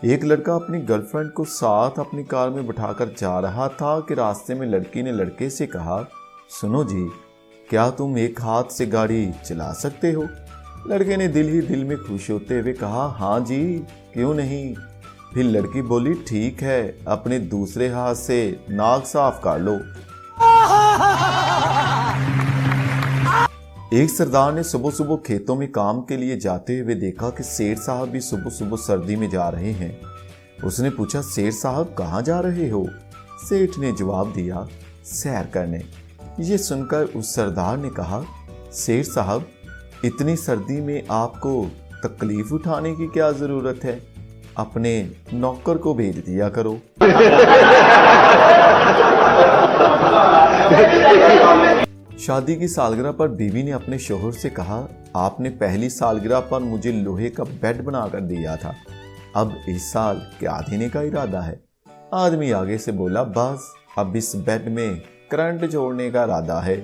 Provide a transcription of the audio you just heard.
एक लड़का अपनी गर्लफ्रेंड को साथ अपनी कार में बिठाकर जा रहा था कि रास्ते में लड़की ने लड़के से कहा, सुनो जी, क्या तुम एक हाथ से गाड़ी चला सकते हो? लड़के ने दिल ही दिल में खुश होते हुए कहा, हाँ जी, क्यों नहीं। फिर लड़की बोली, ठीक है, अपने दूसरे हाथ से नाक साफ कर लो। एक सरदार ने सुबह सुबह खेतों में काम के लिए जाते हुए देखा कि सेठ साहब भी सुबह सुबह सर्दी में जा रहे हैं। उसने पूछा, सेठ साहब कहाँ जा रहे हो? सेठ ने जवाब दिया, सैर करने। ये सुनकर उस सरदार ने कहा, सेठ साहब, इतनी सर्दी में आपको तकलीफ उठाने की क्या जरूरत है? अपने नौकर को भेज दिया करो। शादी की सालगिरह पर बीवी ने अपने शोहर से कहा, आपने पहली सालगिरह पर मुझे लोहे का बेड बनाकर दिया था, अब इस साल क्या देने का इरादा है? आदमी आगे से बोला, बस अब इस बेड में करंट जोड़ने का इरादा है।